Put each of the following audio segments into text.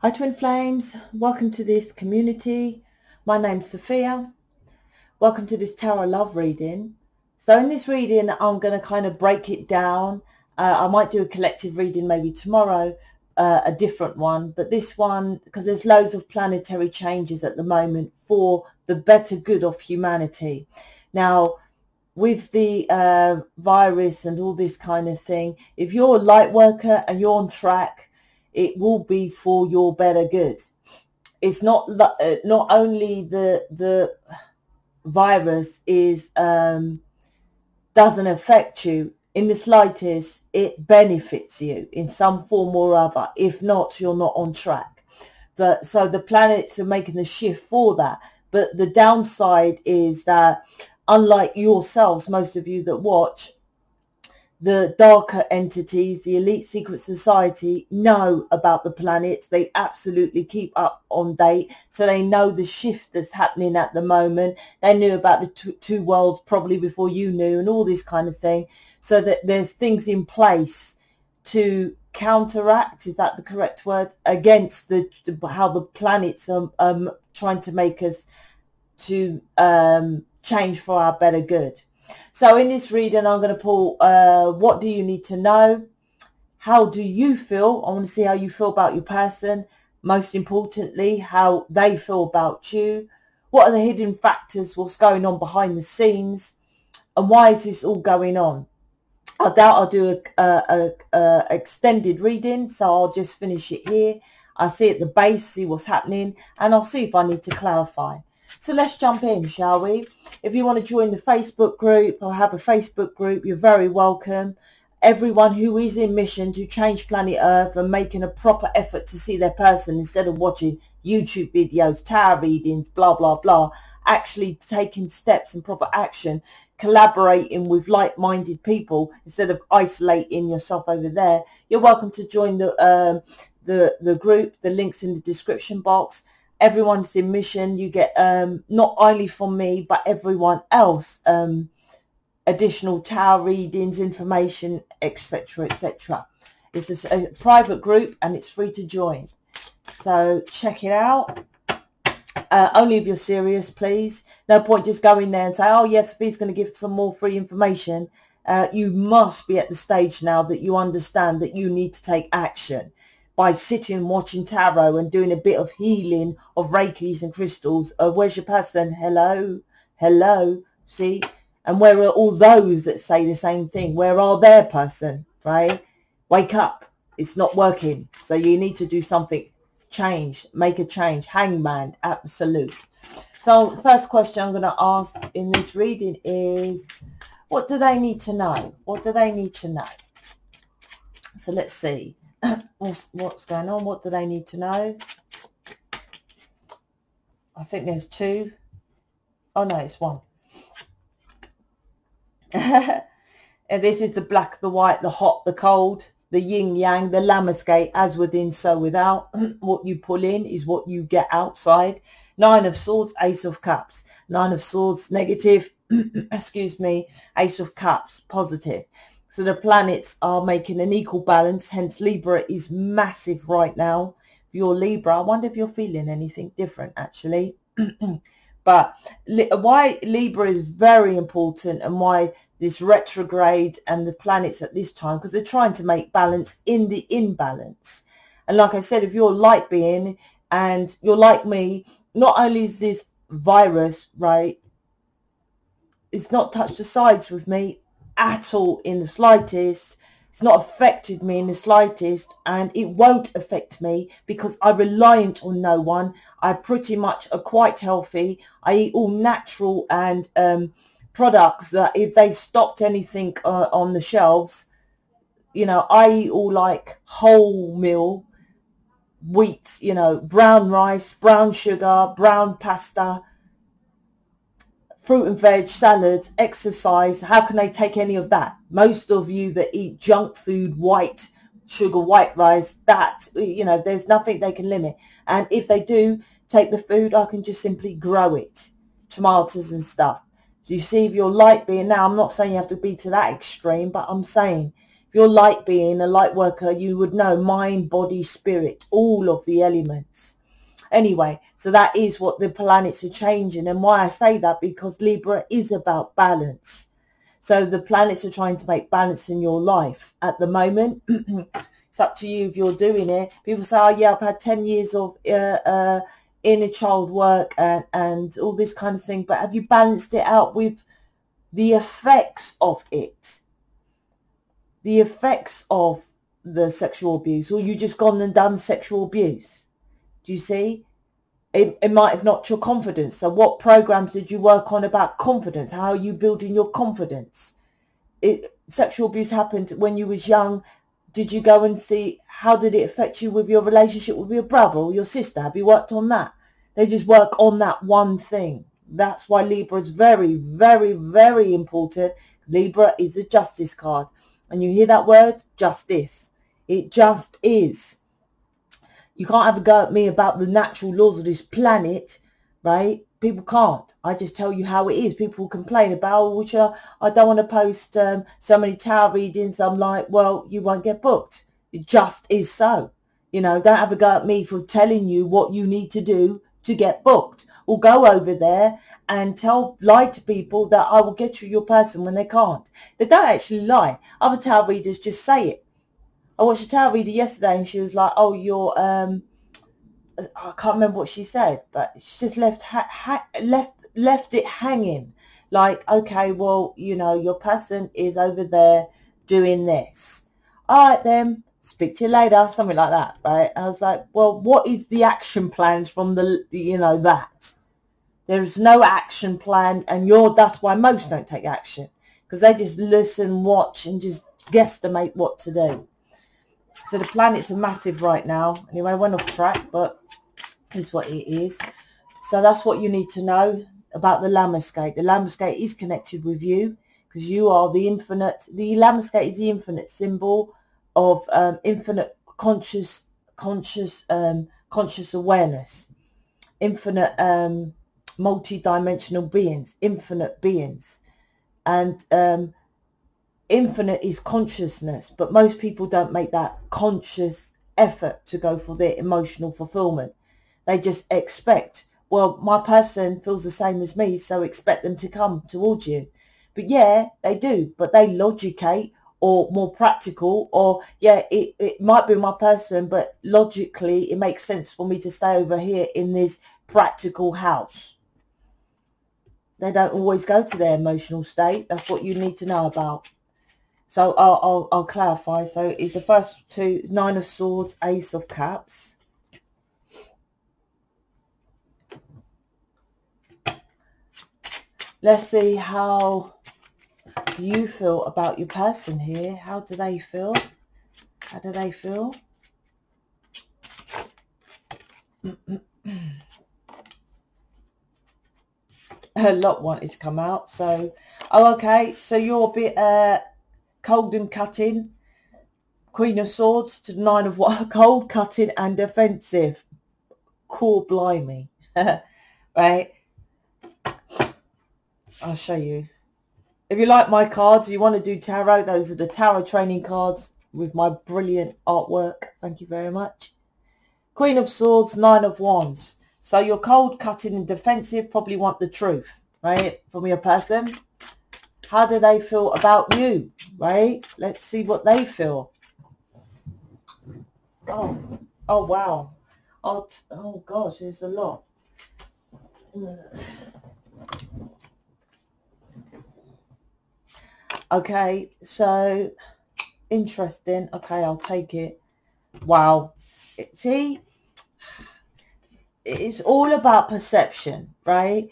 Hi Twin Flames, welcome to this community. My name's Sophia. Welcome to this tarot love reading. So in this reading I'm going to kind of break it down. I might do a collective reading maybe tomorrow, a different one, but this one, because there's loads of planetary changes at the moment for the better good of humanity. Now with the virus and all this kind of thing, if you're a light worker and you're on track, it will be for your better good. It's not only the virus is doesn't affect you in the slightest, it benefits you in some form or other. If not, you're not on track. But so the planets are making the shift for that. But the downside is that, unlike yourselves, most of you that watch, the darker entities, the elite secret society, know about the planets. They absolutely keep up on date. So they know the shift that's happening at the moment. They knew about the two worlds probably before you knew, and all this kind of thing. So that there's things in place to counteract, is that the correct word, against how the planets are trying to make us to change for our better good. So in this reading, I'm going to pull, what do you need to know? How do you feel? I want to see how you feel about your person. Most importantly, how they feel about you. What are the hidden factors? What's going on behind the scenes? And why is this all going on? I doubt I'll do a extended reading, so I'll just finish it here. I'll see at the base, see what's happening, and I'll see if I need to clarify. So let's jump in, shall we? If you want to join the Facebook group or have a Facebook group, you're very welcome. Everyone who is in mission to change planet Earth and making a proper effort to see their person instead of watching YouTube videos, tarot readings, blah, blah, blah, actually taking steps and proper action, collaborating with like-minded people instead of isolating yourself over there, you're welcome to join the group. The link's in the description box. Everyone's in mission. You get not only from me but everyone else additional tarot readings, information, etc, etc. It's a private group and it's free to join, so check it out. Only if you're serious, please. No point just going there and say, oh yes, Sophie's going to give some more free information. You must be at the stage now that you understand that you need to take action by sitting and watching tarot and doing a bit of healing of Reikis and crystals. Where's your person? Hello? Hello? See? And where are all those that say the same thing? Where are their person? Right? Wake up. It's not working. So you need to do something. Change. Make a change. Hangman. Absolute. So the first question I'm going to ask in this reading is, what do they need to know? What do they need to know? So let's see. What's going on? What do they need to know? I think there's two. Oh no, it's one. And this is the black, the white, the hot, the cold, the yin yang, the lamescape, as within so without. What you pull in is what you get outside. Nine of Swords, Ace of Cups. Nine of Swords, negative. Excuse me. Ace of Cups, positive. So the planets are making an equal balance, hence Libra is massive right now. If you're Libra, I wonder if you're feeling anything different, actually. But why Libra is very important and why this retrograde and the planets at this time, because they're trying to make balance in the imbalance. And like I said, if you're a light being and you're like me, not only is this virus, right, it's not touched the sides with me at all in the slightest. It's not affected me in the slightest, and it won't affect me because I'm reliant on no one. I pretty much are quite healthy. I eat all natural and products that if they stopped anything on the shelves, you know, I eat all like whole meal wheat, you know, brown rice, brown sugar, brown pasta, fruit and veg, salads, exercise. How can they take any of that? Most of you that eat junk food, white sugar, white rice, that, you know, there's nothing they can limit. And if they do take the food, I can just simply grow it, tomatoes and stuff. So you see, if you're light being, now I'm not saying you have to be to that extreme, but I'm saying If you're light being, a light worker, you would know mind, body, spirit, all of the elements. Anyway, so that is what the planets are changing. And why I say that, because Libra is about balance. So the planets are trying to make balance in your life at the moment. It's up to you if you're doing it. People say, oh yeah, I've had 10 years of inner child work and all this kind of thing. But have you balanced it out with the effects of it? The effects of the sexual abuse? Or you just gone and done sexual abuse? Do you see? It might have knocked your confidence. So what programs did you work on about confidence? How are you building your confidence? Sexual abuse happened when you was young. Did you go and see, how did it affect you with your relationship with your brother or your sister? Have you worked on that? They just work on that one thing. That's why Libra is very, very, very important. Libra is a justice card. And you hear that word? Justice. It just is. You can't have a go at me about the natural laws of this planet, right? People can't. I just tell you how it is. People complain about, oh, which I don't want to post so many tarot readings. I'm like, well, you won't get booked. It just is so. You know, don't have a go at me for telling you what you need to do to get booked. Or go over there and lie to people that I will get you your person when they can't. They don't actually lie. Other tarot readers just say it. I watched a tarot reader yesterday and she was like, oh, you're, I can't remember what she said, but she just left it hanging. Like, okay, well, you know, your person is over there doing this. All right, then, speak to you later, something like that, right? I was like, well, what is the action plans from that? There's no action plan, and that's why most don't take action, because they just listen, watch, and just guesstimate what to do. So the planets are massive right now. Anyway, I went off track, but this is what it is. So that's what you need to know about the Lammascape. The Lammascape is connected with you because you are the infinite. The Lammascape is the infinite symbol of infinite conscious awareness, infinite multi-dimensional beings, infinite beings, and infinite is consciousness, but most people don't make that conscious effort to go for their emotional fulfillment. They just expect, well, my person feels the same as me, so expect them to come towards you. But yeah, they do, but they logicate, or more practical, or yeah, it might be my person, but logically it makes sense for me to stay over here in this practical house. They don't always go to their emotional state. That's what you need to know about. So I'll clarify. So it's the first two, Nine of Swords, Ace of Cups. Let's see, how do you feel about your person here? How do they feel? How do they feel? A lot wanted to come out. So, oh, okay. So you're a bit cold and cutting. Queen of Swords to Nine of Cold, cutting and defensive. Cool, blimey. Right? I'll show you. If you like my cards, you want to do tarot, those are the tarot training cards with my brilliant artwork. Thank you very much. Queen of Swords, Nine of Wands. So you're cold, cutting and defensive, probably want the truth, right? From your person. How do they feel about you, right? Let's see what they feel. Oh wow. Oh gosh, there's a lot. Okay, so interesting. Okay, I'll take it. Wow. See, it's all about perception, right?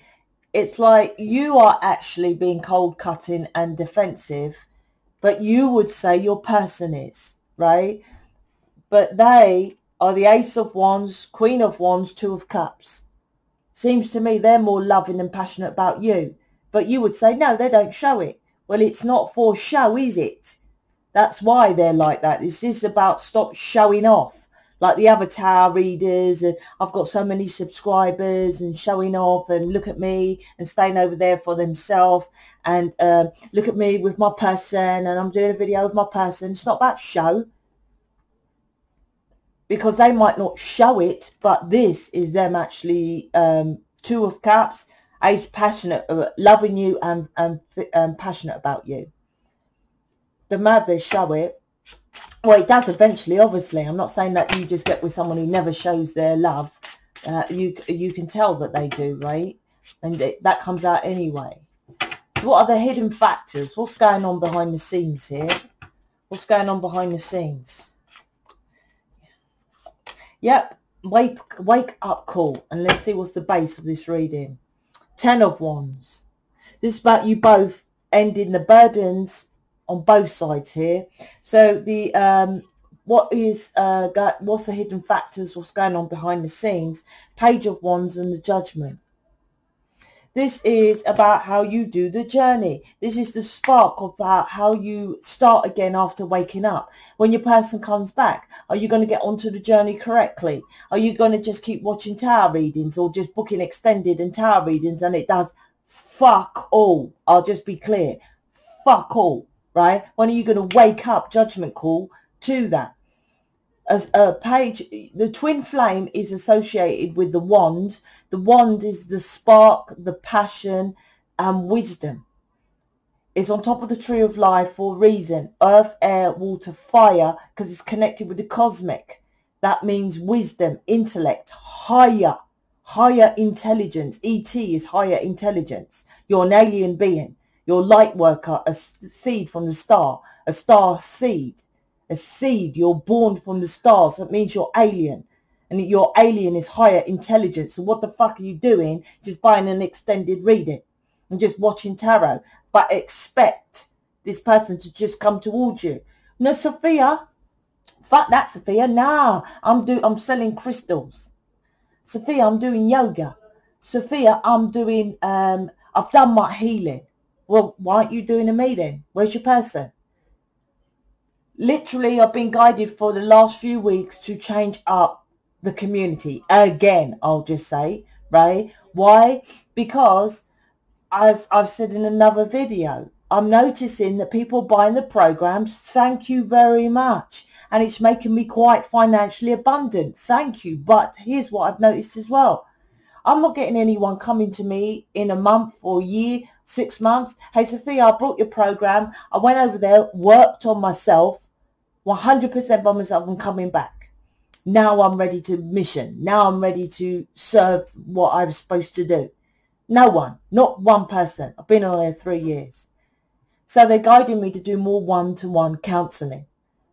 It's like you are actually being cold, cutting and defensive, but you would say your person is, right? But they are the Ace of Wands, Queen of Wands, Two of Cups. Seems to me they're more loving and passionate about you. But you would say, no, they don't show it. Well, it's not for show, is it? That's why they're like that. This is about stop showing off. like the avatar readers, and I've got so many subscribers, and showing off, and look at me, and staying over there for themselves, and look at me with my person, and I'm doing a video with my person. It's not about show, because they might not show it, but this is them actually, Two of Cups, Ace passionate, loving you and passionate about you. The matter they show it, well, it does eventually, obviously. I'm not saying that you just get with someone who never shows their love. You can tell that they do, right? And that comes out anyway. So what are the hidden factors? What's going on behind the scenes here? What's going on behind the scenes? Yep, wake up call. And let's see what's the base of this reading. 10 of Wands. This is about you both ending the burdens on both sides here. So the what's the hidden factors, what's going on behind the scenes? Page of Wands and the Judgment. This is about how you do the journey. This is the spark about how you start again after waking up. When your person comes back, are you going to get onto the journey correctly? Are you going to just keep watching tarot readings, or just booking extended and tarot readings and it does fuck all? I'll just be clear. Fuck all, right? When are you going to wake up, judgment call, to that? As a page, the twin flame is associated with the wand. The wand is the spark, the passion and wisdom. It's on top of the tree of life for a reason. Earth, air, water, fire, because it's connected with the cosmic. That means wisdom, intellect, higher intelligence. ET is higher intelligence. You're an alien being. You're a light worker, a seed from the star, a star seed. A seed, you're born from the stars. That means you're alien, and your alien is higher intelligence. So what the fuck are you doing just buying an extended reading and just watching tarot, but expect this person to just come towards you? No, Sophia, fuck that, Sophia. Nah, I'm selling crystals. Sophia, I'm doing yoga. Sophia, I'm doing I've done my healing. Well, why aren't you doing a meeting? Where's your person? Literally, I've been guided for the last few weeks to change up the community. Again, I'll just say, right? Why? Because, as I've said in another video, I'm noticing that people buying the programs, thank you very much. And it's making me quite financially abundant. Thank you. But here's what I've noticed as well. I'm not getting anyone coming to me in a month or a year, 6 months. Hey, Sophia, I brought your program. I went over there, worked on myself. 100% by myself. I'm coming back. Now I'm ready to mission. Now I'm ready to serve what I was supposed to do. No one, not one person. I've been on there 3 years. So they're guiding me to do more one-to-one counselling,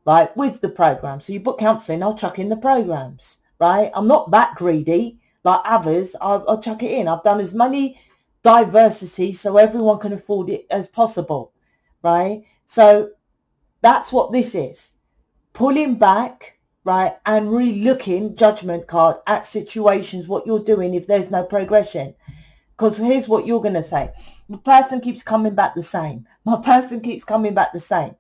right, with the program. So you book counselling, I'll chuck in the programs, right? I'm not that greedy like others. I'll chuck it in. I've done as many diversity so everyone can afford it as possible, right? So that's what this is. Pulling back, right, and re-looking, judgment card, at situations, what you're doing if there's no progression. Because here's what you're going to say. The person keeps coming back the same. My person keeps coming back the same.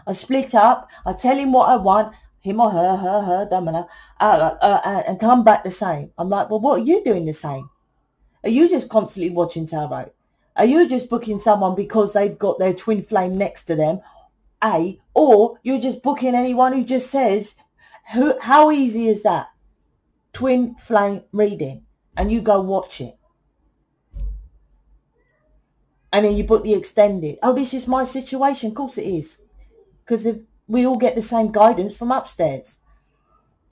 I split up. I tell him what I want, him or her, don't matter, and come back the same. I'm like, well, what are you doing the same? Are you just constantly watching tarot? Are you just booking someone because they've got their twin flame next to them? Or you're just booking anyone who just says, how easy is that? Twin flame reading, and you go watch it. And then you book the extended. Oh, this is my situation. Of course it is. Because if we all get the same guidance from upstairs.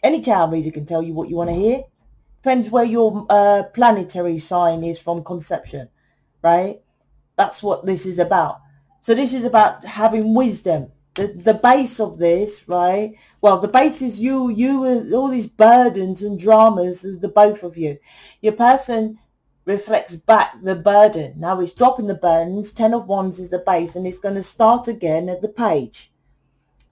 Any tarot reader can tell you what you want to hear. Depends where your planetary sign is from conception, right? That's what this is about. So this is about having wisdom. The base of this, right? Well, the base is you with all these burdens and dramas, the both of you. Your person reflects back the burden. Now it's dropping the burdens. 10 of Wands is the base, and it's going to start again at the page.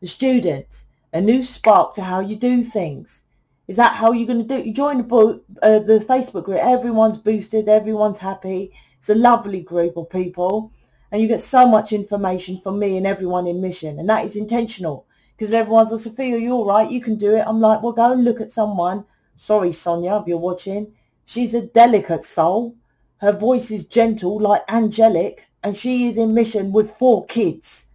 The student, a new spark to how you do things. Is that how you're going to do it? You join the Facebook group. Everyone's boosted. Everyone's happy. It's a lovely group of people. And you get so much information from me and everyone in mission. And that is intentional. Because everyone's like, Sophia, you're all right, you can do it. I'm like, well, go and look at someone. Sorry, Sonia, if you're watching. She's a delicate soul. Her voice is gentle, like angelic, and she is in mission with 4 kids,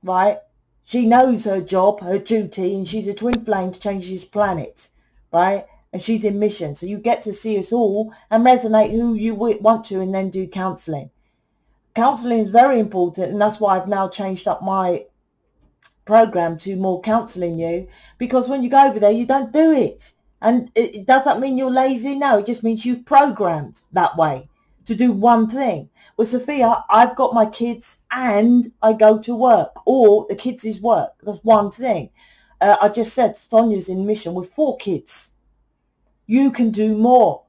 right? She knows her job, her duty, and she's a twin flame to change this planet, right? And she's in mission. So you get to see us all and resonate who you want to, and then do counselling. Counselling is very important, and that's why I've now changed up my program to more counselling you, because when you go over there, you don't do it. And it doesn't mean you're lazy. No, it just means you've programmed that way to do one thing. With Sophia, I've got my kids and I go to work, or the kids is work. That's one thing. I just said Sonia's in mission with 4 kids. You can do more.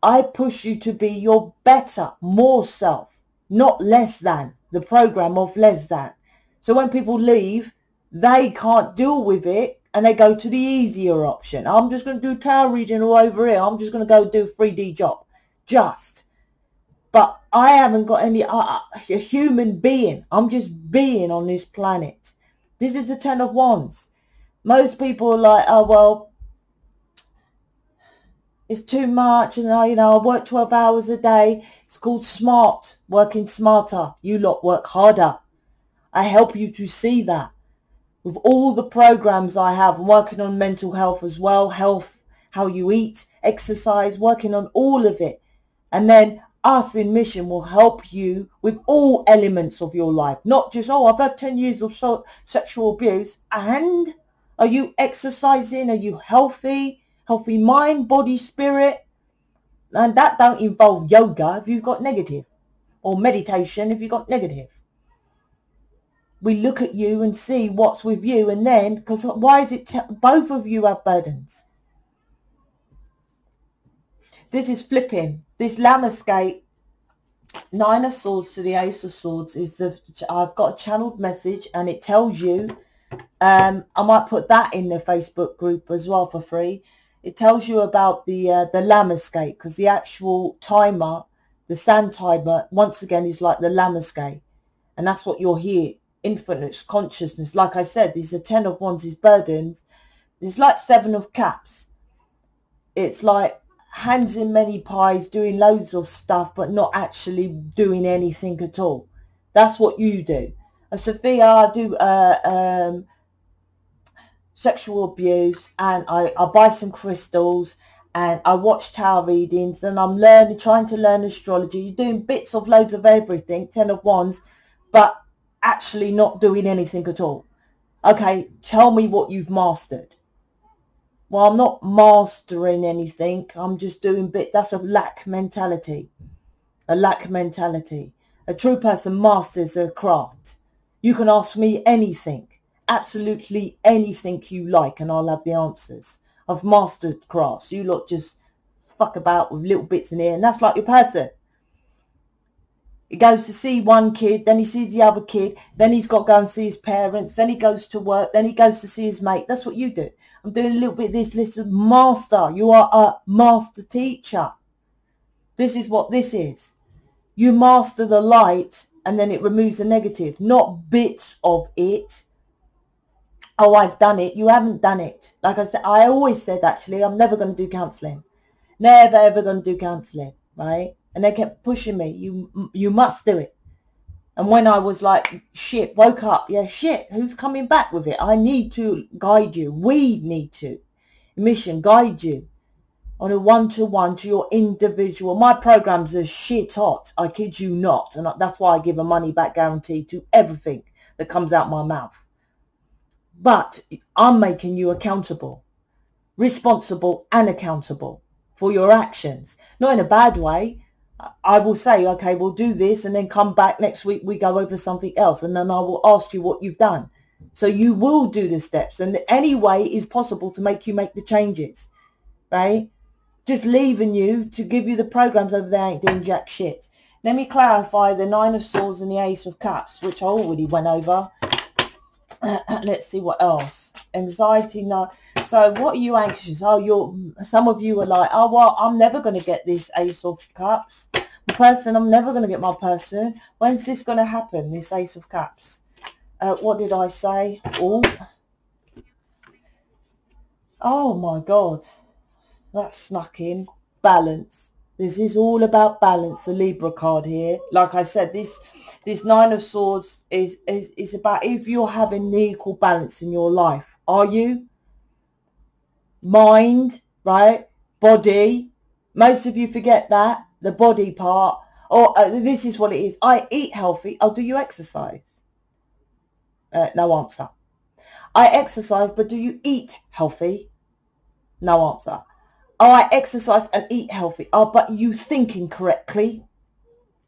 I push you to be your better, more self, not less than, the program of less than. So when people leave, they can't deal with it and they go to the easier option. I'm just going to do tarot reading all over here. I'm just going to go do a 3D job. But I haven't got any a human being. I'm just being on this planet. This is the 10 of Wands. Most people are like, oh, well, it's too much. And I work 12 hours a day. It's called smart, working smarter. You lot work harder. I help you to see that. With all the programs I have, I'm working on mental health as well, health, how you eat, exercise, working on all of it. And then us in mission will help you with all elements of your life. Not just, oh, I've had 10 years of sexual abuse. And are you exercising? Are you healthy? Healthy mind, body, spirit? And that don't involve yoga if you've got negative. Or meditation if you've got negative. We look at you and see what's with you, and then, because why is it both of you have burdens? This is flipping. This Lamescape, 9 of Swords to the Ace of Swords, is I've got a channeled message, and it tells you, I might put that in the Facebook group as well for free. It tells you about the Lamescape, because the actual timer, the sand timer, once again, is like the Lamescape, and that's what you're here. Infinite consciousness. Like I said, these are 10 of Wands, these burdens. It's like 7 of Cups. It's like hands in many pies, doing loads of stuff, but not actually doing anything at all. That's what you do. Sophia, I do sexual abuse, and I buy some crystals, and I watch tarot readings, and I'm trying to learn astrology. You're doing bits of loads of everything, 10 of Wands, but actually not doing anything at all. Okay, tell me what you've mastered. Well, I'm not mastering anything. I'm just doing bit. That's a lack mentality. A lack mentality. A true person masters their craft. You can ask me anything, absolutely anything you like, and I'll have the answers. I've mastered crafts. You lot just fuck about with little bits in here, and that's like your person. He goes to see one kid, then he sees the other kid, then he's got to go and see his parents, then he goes to work, then he goes to see his mate. That's what you do. I'm doing a little bit of this. Listen, master. You are a master teacher. This is what this is. You master the light, and then it removes the negative, not bits of it. Oh, I've done it. You haven't done it. Like I said, I always said, actually, I'm never going to do counselling. Never, ever going to do counselling, right? And they kept pushing me. You must do it. And when I was like, shit, woke up. Yeah, shit, who's coming back with it? I need to guide you. We need to. Mission, guide you on a one-to-one to your individual. My programs are shit hot. I kid you not. And that's why I give a money back guarantee to everything that comes out my mouth. But I'm making you accountable, responsible and accountable for your actions. Not in a bad way. I will say, okay, we'll do this, and then come back next week, we go over something else, and then I will ask you what you've done. So you will do the steps, and any way is possible to make you make the changes, right? Just leaving you to give you the programs over there ain't doing jack shit. Let me clarify the 9 of Swords and the Ace of Cups, which I already went over. Let's see what else. Anxiety, no. So what are you anxious? Oh, some of you are like, oh, well, I'm never going to get this Ace of Cups. The person, I'm never going to get my person. When's this going to happen, this Ace of Cups? What did I say? Oh my God. That snuck in. Balance. This is all about balance. The Libra card here. Like I said, this Nine of Swords is about if you're having the equal balance in your life. Are you? Mind, right? Body. Most of you forget that. The body part. Or this is what it is. I eat healthy. Oh, do you exercise? No answer. I exercise, but do you eat healthy? No answer. Oh, I exercise and eat healthy. Oh, but you thinking correctly?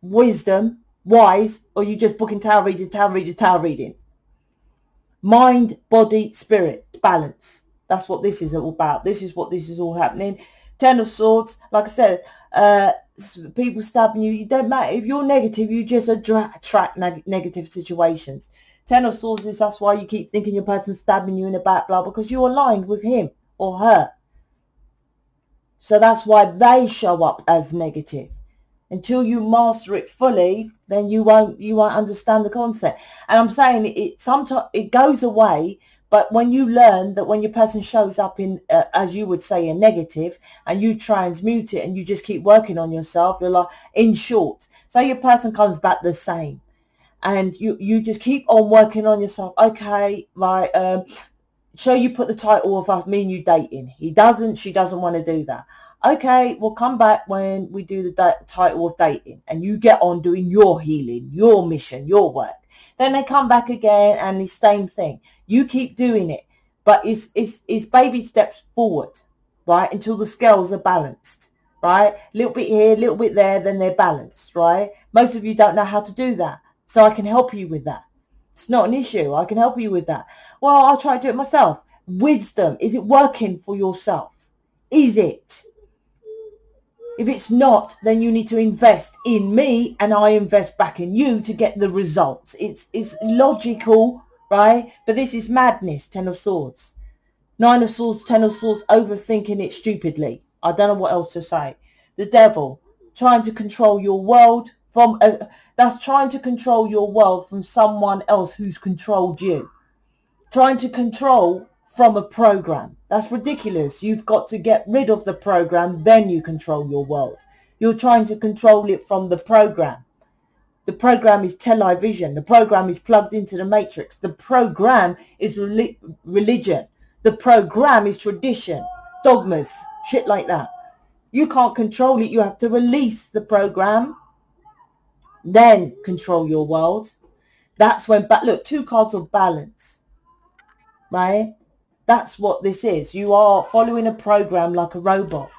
Wisdom, wise, or you just booking tarot reading? Mind, body, spirit, balance. That's what this is all about. This is what this is all happening. Ten of Swords, like I said, people stabbing you. You don't matter. If you're negative, you just attract negative situations. Ten of Swords is that's why you keep thinking your person's stabbing you in the back, blah, because you're aligned with him or her. So that's why they show up as negative. Until you master it fully, then you won't understand the concept. And I'm saying it sometimes it goes away, but when you learn that when your person shows up in, as you would say, a negative, and you transmute it and you just keep working on yourself, you're like, in short, say your person comes back the same, and you just keep on working on yourself. Okay, right. So you put the title of us, me and you dating. She doesn't want to do that. Okay, we'll come back when we do the title of dating and you get on doing your healing, your mission, your work. Then they come back again and the same thing. You keep doing it, but it's baby steps forward, right? Until the scales are balanced, right? A little bit here, a little bit there, then they're balanced, right? Most of you don't know how to do that. So I can help you with that. It's not an issue. I can help you with that. Well, I'll try to do it myself. Wisdom. Is it working for yourself? Is it? If it's not, then you need to invest in me and I invest back in you to get the results. It's logical, right? But this is madness. Ten of Swords. Nine of Swords, Ten of Swords, overthinking it stupidly. I don't know what else to say. The Devil, trying to control your world from... that's trying to control your world from someone else who's controlled you. Trying to control from a program. That's ridiculous. You've got to get rid of the program, then you control your world. You're trying to control it from the program. The program is television. The program is plugged into the matrix. The program is religion. The program is tradition, dogmas, shit like that. You can't control it. You have to release the program, then control your world. That's when, but look, two cards of balance, right? That's what this is. You are following a program like a robot.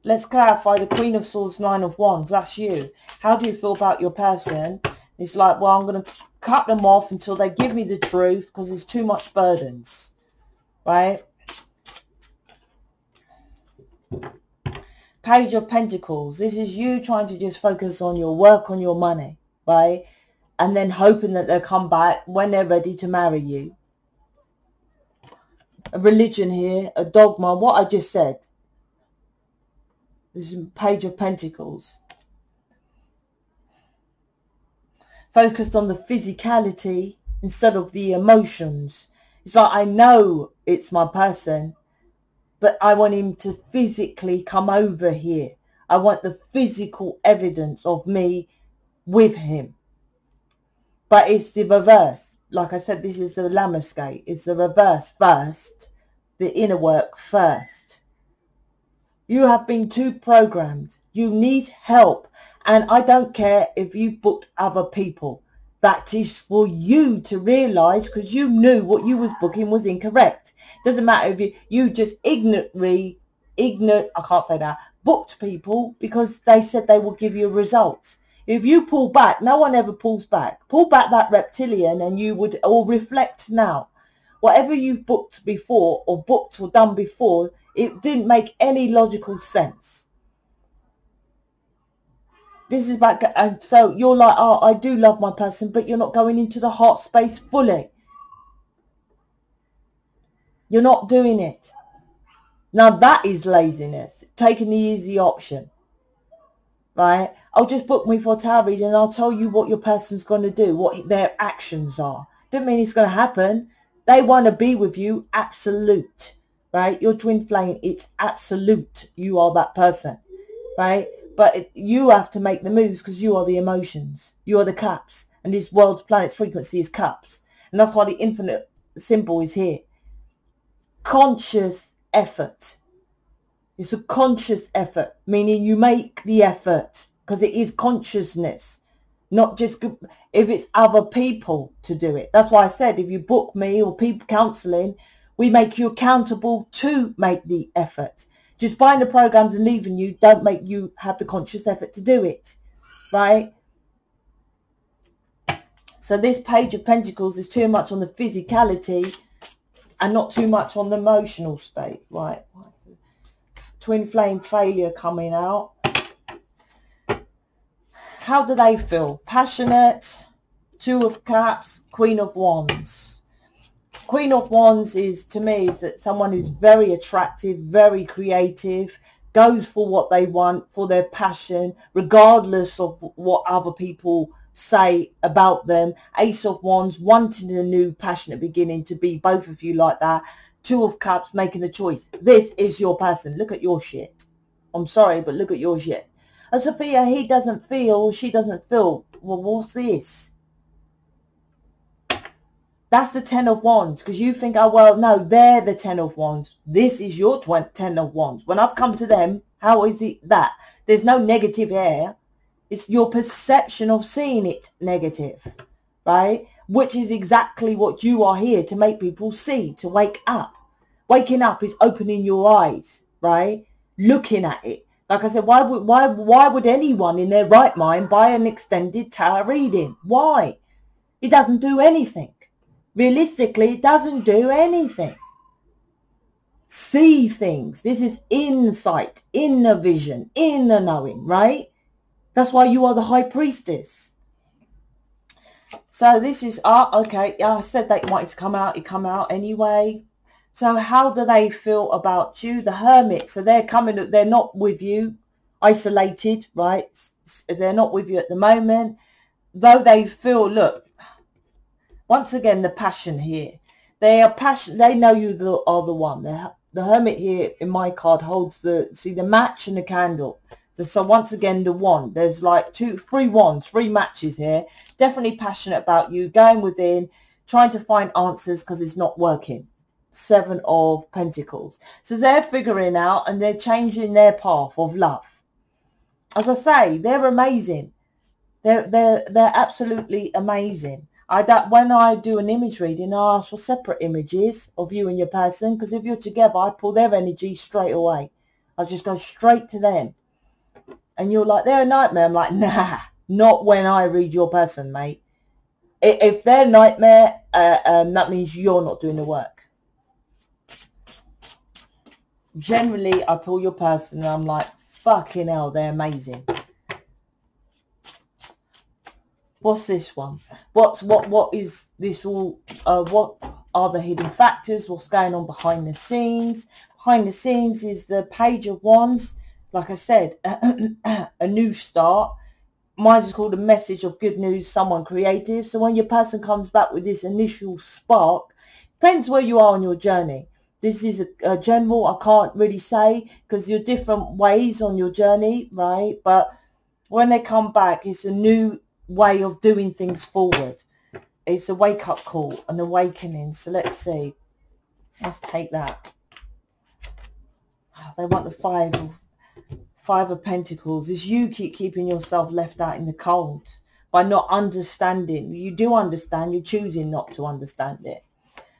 Let's clarify the Queen of Swords, Nine of Wands. That's you. How do you feel about your person? It's like, well, I'm going to cut them off until they give me the truth because there's too much burdens, right? Page of Pentacles. This is you trying to just focus on your work, on your money, right? And then hoping that they'll come back when they're ready to marry you. A religion here, a dogma, what I just said. This is Page of Pentacles. Focused on the physicality instead of the emotions. It's like, I know it's my person, but I want him to physically come over here. I want the physical evidence of me with him. But it's the reverse. Like I said, this is the Lammerskate. It's the reverse first. The inner work first. You have been too programmed. You need help. And I don't care if you've booked other people. That is for you to realise, because you knew what you was booking was incorrect. Doesn't matter if you just ignorant, I can't say that, booked people because they said they will give you results. If you pull back, no one ever pulls back. Pull back that reptilian and you would all reflect now. Whatever you've booked before or booked or done before, it didn't make any logical sense. This is about, and so you're like, oh, I do love my person, but you're not going into the heart space fully. You're not doing it. Now that is laziness, taking the easy option. right? I'll just book me for a tarot reading and I'll tell you what your person's going to do, what their actions are. Doesn't mean it's going to happen. They want to be with you, absolute, right? Your twin flame, it's absolute. You are that person, right? But you have to make the moves because you are the emotions. You are the cups. And this world's planet's frequency is cups. And that's why the infinite symbol is here. Conscious effort. It's a conscious effort, meaning you make the effort because it is consciousness, not just if it's other people to do it. That's why I said if you book me or people counselling, we make you accountable to make the effort. Just buying the programs and leaving you don't make you have the conscious effort to do it, right? So this Page of Pentacles is too much on the physicality and not too much on the emotional state, right? Twin flame failure coming out. How do they feel? Passionate, Two of Cups, Queen of Wands. Queen of Wands is, to me, is that someone who's very attractive, very creative, goes for what they want, for their passion, regardless of what other people say about them. Ace of Wands, wanting a new passionate beginning, to be both of you like that. Two of Cups, making the choice. This is your person. Look at your shit. I'm sorry, but look at your shit. And Sophia, he doesn't feel, she doesn't feel. Well, what's this? That's the Ten of Wands. Because you think, oh, well, no, they're the Ten of Wands. This is your Ten of Wands. When I've come to them, how is it that? There's no negative air. It's your perception of seeing it negative, right? Which is exactly what you are here to make people see, to wake up. Waking up is opening your eyes, right? Looking at it. Like I said, why would anyone in their right mind buy an extended tarot reading? Why? It doesn't do anything. Realistically, it doesn't do anything. See things. This is insight, inner vision, inner knowing, right? That's why you are the High Priestess. So this is, okay, yeah, I said they wanted to come out. It come out anyway. So how do they feel about you? The Hermit. So they're coming, they're not with you, isolated, right? They're not with you at the moment. Though they feel, look, once again, the passion here. They are passionate. They know you are the one. The Hermit here in my card holds the match and the candle. So once again, the wand. There's like three wands, three matches here. Definitely passionate about you, going within, trying to find answers because it's not working. Seven of Pentacles. So they're figuring out and they're changing their path of love. As I say, they're amazing. They're absolutely amazing. When I do an image reading, I ask for separate images of you and your person, because if you're together, I pull their energy straight away. I just go straight to them. And you're like, they're a nightmare. I'm like, nah, not when I read your person, mate. If they're a nightmare, that means you're not doing the work. Generally, I pull your person and I'm like, fucking hell, they're amazing. What's this one? What is this all? What are the hidden factors? What's going on behind the scenes? Behind the scenes is the Page of Wands. Like I said, a new start. Mine is called a message of good news, someone creative. So when your person comes back with this initial spark, depends where you are on your journey. This is a general, I can't really say, because you're different ways on your journey, right? But when they come back, it's a new way of doing things forward. It's a wake-up call, an awakening. So let's see. Let's take that. They want the Five of Pentacles. Is you keep keeping yourself left out in the cold by not understanding. You do understand, you're choosing not to understand it.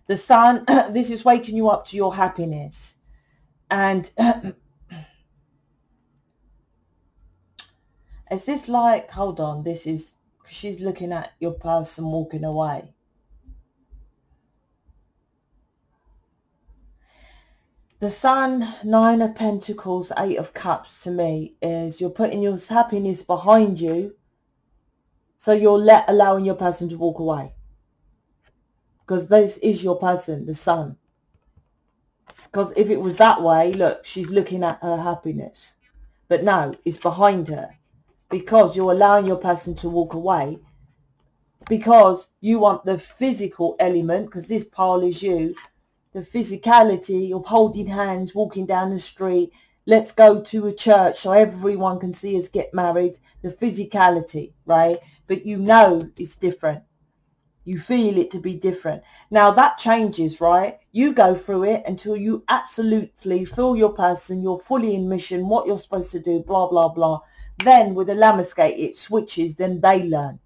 The Sun, this is waking you up to your happiness. And is this like, hold on, this is, she's looking at your person walking away. The Sun, Nine of Pentacles, Eight of Cups to me is you're putting your happiness behind you. So you're allowing your person to walk away. Because this is your person, the Sun. Because if it was that way, look, she's looking at her happiness. But no, it's behind her. because you're allowing your person to walk away, because you want the physical element, because this pile is you, the physicality of holding hands, walking down the street, let's go to a church so everyone can see us get married, the physicality, right? But you know it's different. You feel it to be different. Now that changes, right? You go through it until you absolutely feel your person, you're fully in mission, what you're supposed to do, blah, blah, blah. Then with the Lamaskate, it switches, then they learn.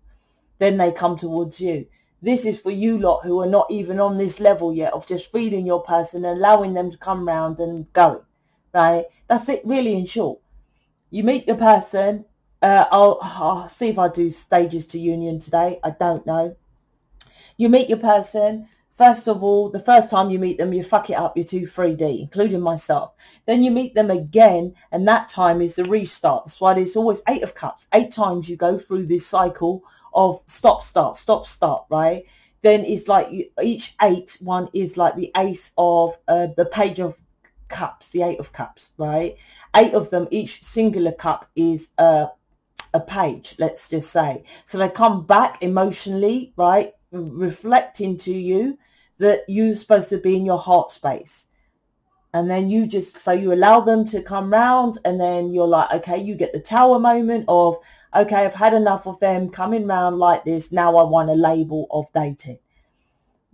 Then they come towards you. This is for you lot who are not even on this level yet of just feeling your person, allowing them to come round and go, right? That's it really in short. You meet the person. I'll see if I do stages to union today. I don't know. You meet your person. First of all, the first time you meet them, you fuck it up. You're too 3D, including myself. Then you meet them again, and that time is the restart. That's why there's always 8 of cups. 8 times you go through this cycle of stop, start, right? Then it's like each 8 one is like the ace of the page of cups, the 8 of cups, right? 8 of them, each singular cup is a page, let's just say. So they come back emotionally, right? Reflecting to you that you're supposed to be in your heart space. And then you just, so you allow them to come round, and then you're like, okay, you get the tower moment of, okay, I've had enough of them coming round like this. Now I want a label of dating.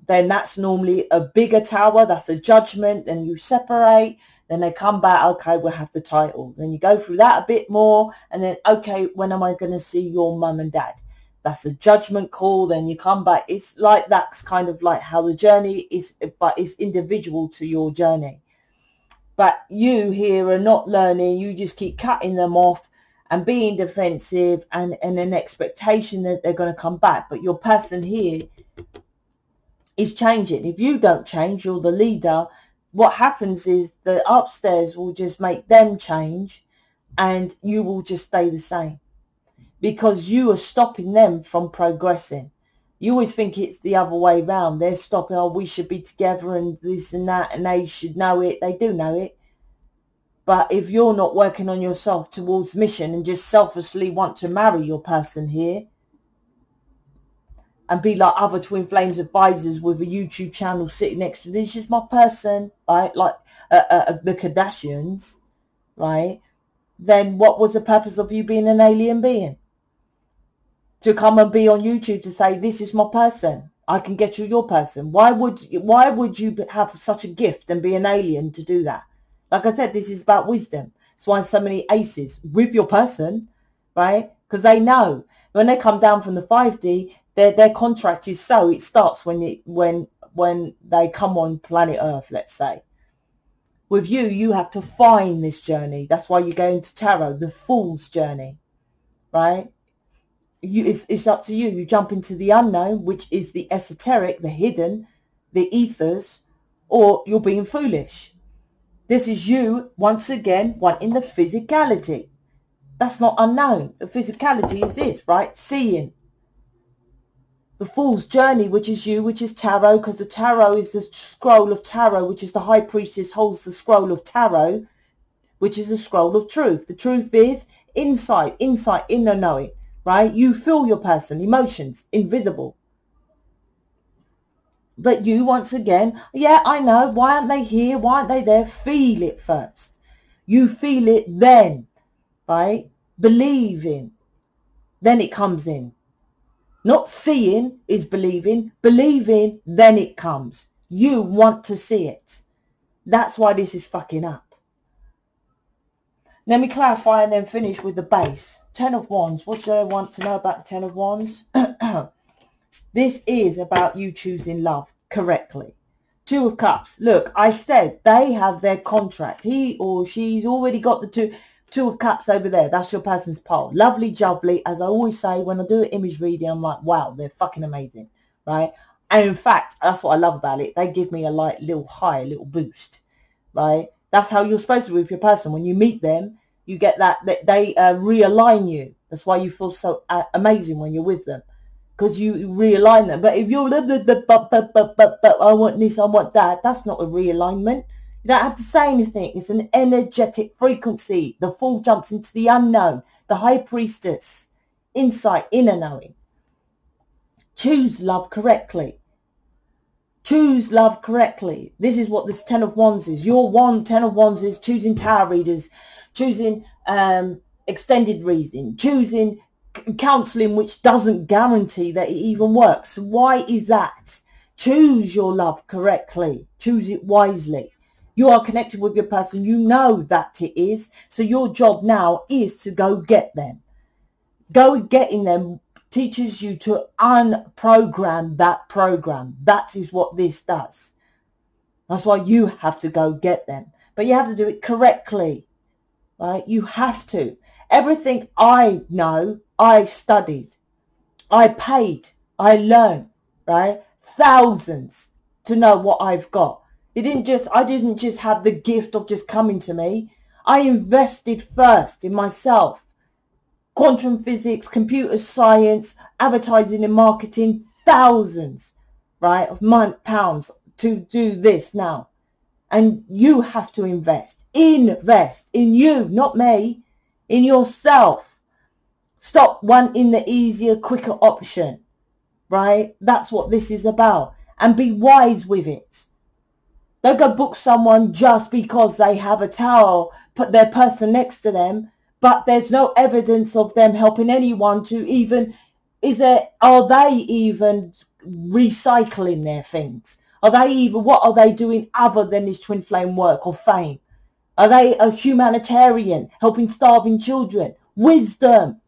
Then that's normally a bigger tower. That's a judgment. Then you separate. Then they come back. Okay, we'll have the title. Then you go through that a bit more. And then, okay, when am I going to see your mum and dad? That's a judgment call. Then you come back. It's like, that's kind of like how the journey is, but it's individual to your journey. But you here are not learning. You just keep cutting them off and being defensive, and an expectation that they're going to come back. But your person here is changing. If you don't change, you're the leader. What happens is the upstairs will just make them change, and you will just stay the same, because you are stopping them from progressing. You always think it's the other way round. They're stopping, oh, we should be together and this and that, and they should know it. They do know it. But if you're not working on yourself towards mission and just selfishly want to marry your person here and be like other Twin Flames advisors with a YouTube channel sitting next to this is my person, right? Like the Kardashians, right? Then what was the purpose of you being an alien being? To come and be on YouTube to say, this is my person. I can get you your person. Why would you have such a gift and be an alien to do that? Like I said, this is about wisdom. That's why so many aces with your person, right? Because they know when they come down from the 5D, their contract is so it starts when they come on planet Earth, let's say. With you, you have to find this journey. That's why you go into tarot, the fool's journey, right? It's up to you. You jump into the unknown, which is the esoteric, the hidden, the ethers, or you're being foolish. This is you, once again, wanting the physicality. That's not unknown. The physicality is this, right? Seeing. The fool's journey, which is you, which is tarot, because the tarot is the scroll of tarot, which is the high priestess holds the scroll of tarot, which is the scroll of truth. The truth is insight, inner knowing, right? You feel your person, emotions, invisible. But you, once again, yeah, I know. Why aren't they here? Why aren't they there? Feel it first. You feel it then, right? Believing. Then it comes in. Not seeing is believing. Believing, then it comes. You want to see it. That's why this is fucking up. Let me clarify and then finish with the base. 10 of Wands. What do I want to know about the 10 of Wands? This is about you choosing love correctly. 2 of Cups. Look, I said they have their contract. He or she's already got the two of Cups over there. That's your person's pole. Lovely jubbly. As I always say, when I do an image reading, I'm like, wow, they're fucking amazing, right? And in fact, that's what I love about it. They give me a like little high, a little boost, right? That's how you're supposed to be with your person. When you meet them, you get that they realign you. That's why you feel so amazing when you're with them. Because you realign them. But if you're, I want this, I want that, that's not a realignment. You don't have to say anything. It's an energetic frequency. The Fool jumps into the unknown. The High Priestess. Insight, inner knowing. Choose love correctly. Choose love correctly. This is what this Ten of Wands is. Your Ten of Wands is choosing tarot readers, choosing extended reading, choosing counselling, which doesn't guarantee that it even works. Why is that? Choose your love correctly. Choose it wisely. You are connected with your person. You know that it is. So your job now is to go get them. Go getting them teaches you to unprogram that program. That is what this does. That's why you have to go get them. But you have to do it correctly. Right? You have to. Everything I know, I studied. I paid. I learned. Right? Thousands to know what I've got. I didn't just have the gift of just coming to me. I invested first in myself. Quantum physics, computer science, advertising and marketing, thousands, right, of pounds to do this now. And you have to invest in you, not me, in yourself. Stop wanting the easier, quicker option, right? That's what this is about. And be wise with it. Don't go book someone just because they have a towel, put their person next to them, but there's no evidence of them helping anyone to even, are they even recycling their things? What are they doing other than this twin flame work or fame? Are they a humanitarian, helping starving children? Wisdom.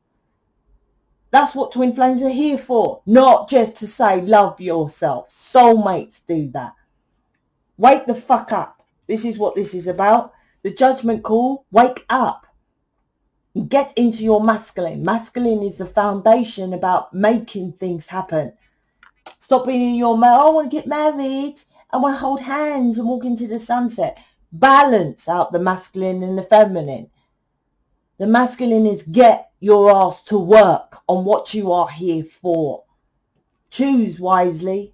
That's what twin flames are here for. Not just to say, love yourself. Soulmates do that. Wake the fuck up. This is what this is about. The judgment call, wake up. Get into your masculine. Masculine is the foundation about making things happen. Stop being in your I want to get married. I want to hold hands and walk into the sunset. Balance out the masculine and the feminine. The masculine is get your ass to work on what you are here for. Choose wisely.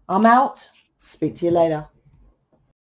I'm out. Speak to you later.